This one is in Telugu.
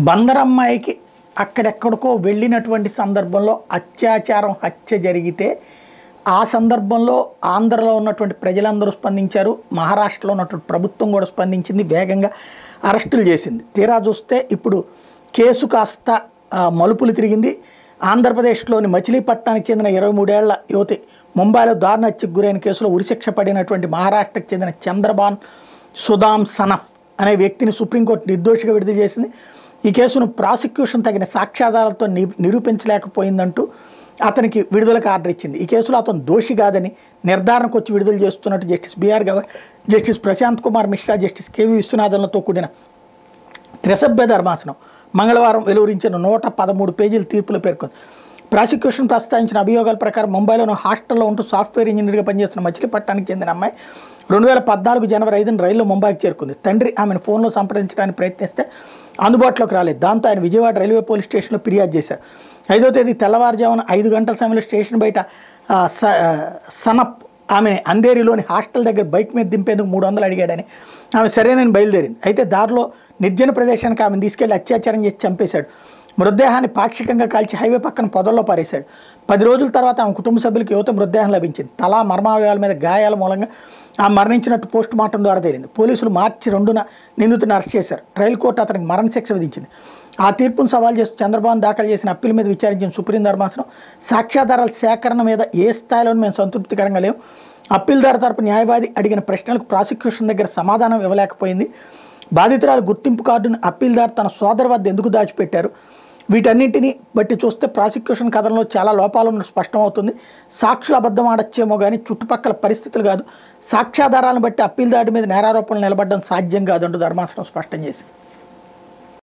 బందరమ్మాయికి అక్కడెక్కడికో వెళ్ళినటువంటి సందర్భంలో అత్యాచారం హత్య జరిగితే ఆ సందర్భంలో ఆంధ్రలో ఉన్నటువంటి ప్రజలందరూ స్పందించారు. మహారాష్ట్రలో ఉన్నటువంటి ప్రభుత్వం కూడా స్పందించింది, వేగంగా అరెస్టులు చేసింది. తీరా చూస్తే ఇప్పుడు కేసు కాస్త మలుపులు తిరిగింది. ఆంధ్రప్రదేశ్లోని మచిలీపట్నానికి చెందిన 23 ఏళ్ల యువతి ముంబైలో దారుణ హత్యకు గురైన కేసులో ఉరిశిక్ష పడినటువంటి మహారాష్ట్రకు చెందిన చంద్రబాన్ సుదామ్ సనఫ్ అనే వ్యక్తిని సుప్రీంకోర్టు నిర్దోషిగా విడుదల చేసింది. ఈ కేసును ప్రాసిక్యూషన్ తగిన సాక్ష్యాధారాలతో నిరూపించలేకపోయిందంటూ అతనికి విడుదలకు ఆర్డర్ ఇచ్చింది. ఈ కేసులో అతను దోషి కాదని నిర్ధారణకు వచ్చి విడుదల చేస్తున్నట్టు justice B R Gavai, justice Prashant Kumar Mishra, justice K V విశ్వనాథన్లతో కూడిన త్రిసభ్య ధర్మాసనం మంగళవారం వెలువరించిన 113 పేజీల తీర్పులో పేర్కొంది. ప్రాసిక్యూషన్ ప్రస్తావించిన అభియోగాల ప్రకారం ముంబైలోని హాస్టల్లో ఉంటూ సాఫ్ట్వేర్ ఇంజనీర్గా పనిచేస్తున్న మచిలీపట్నానికి చెందిన అమ్మాయి 2014 జనవరి 5న రైల్లో ముంబైకి చేరుకుంది. తండ్రి ఆమెను ఫోన్లో సంప్రదించడానికి ప్రయత్నిస్తే అందుబాటులోకి రాలేదు. దాంతో ఆయన విజయవాడ రైల్వే పోలీస్ స్టేషన్లో ఫిర్యాదు చేశారు. 5వ తేదీ తెల్లవారుజామున 5 గంటల సమయంలో స్టేషన్ బయట సనప్ ఆమె అంధేరిలోని హాస్టల్ దగ్గర బైక్ మీద దింపేందుకు 300 అడిగాడని ఆమె సరేనని బయలుదేరింది. అయితే దారిలో నిర్జన ప్రదేశానికి ఆమెను తీసుకెళ్లి అత్యాచారం చేసి చంపేశాడు. మృతదేహాన్ని పాక్షికంగా కాల్చి హైవే పక్కన పొదల్లో పారేశాడు. 10 రోజుల తర్వాత ఆమె కుటుంబ సభ్యులకు యువత మృతదేహం లభించింది. తల మర్మావయాల మీద గాయాల మూలంగా ఆమె మరణించినట్టు పోస్ట్ మార్టం ద్వారా తేలింది. పోలీసులు మార్చి 2న నిందితుడిని అరెస్ట్ చేశారు. ట్రయల్ కోర్టు అతనికి మరణశిక్ష విధించింది. ఆ తీర్పును సవాల్ చేస్తూ చంద్రబాబు దాఖలు చేసిన అప్పీల్ మీద విచారించిన సుప్రీం ధర్మాసనం సాక్ష్యాధారాల సేకరణ మీద ఏ స్థాయిలోనూ మేము సంతృప్తికరంగా లేవు. అప్పీల్దారు తరపు న్యాయవాది అడిగిన ప్రశ్నలకు ప్రాసిక్యూషన్ దగ్గర సమాధానం ఇవ్వలేకపోయింది. బాధితురాలు గుర్తింపు కార్డును అప్పీల్దారు తన సోదరు వద్ద ఎందుకు దాచిపెట్టారు? వీటన్నింటినీ బట్టి చూస్తే ప్రాసిక్యూషన్ కథనంలో చాలా లోపాలను స్పష్టమవుతుంది. సాక్షులు అబద్ధం ఆడచ్చేమో కానీ చుట్టుపక్కల పరిస్థితులు కాదు, సాక్ష్యాధారాలను బట్టి అప్పీల్దారు మీద నేరారోపణలు నిలబడడం సాధ్యం కాదంటూ ధర్మాసనం స్పష్టం చేసింది.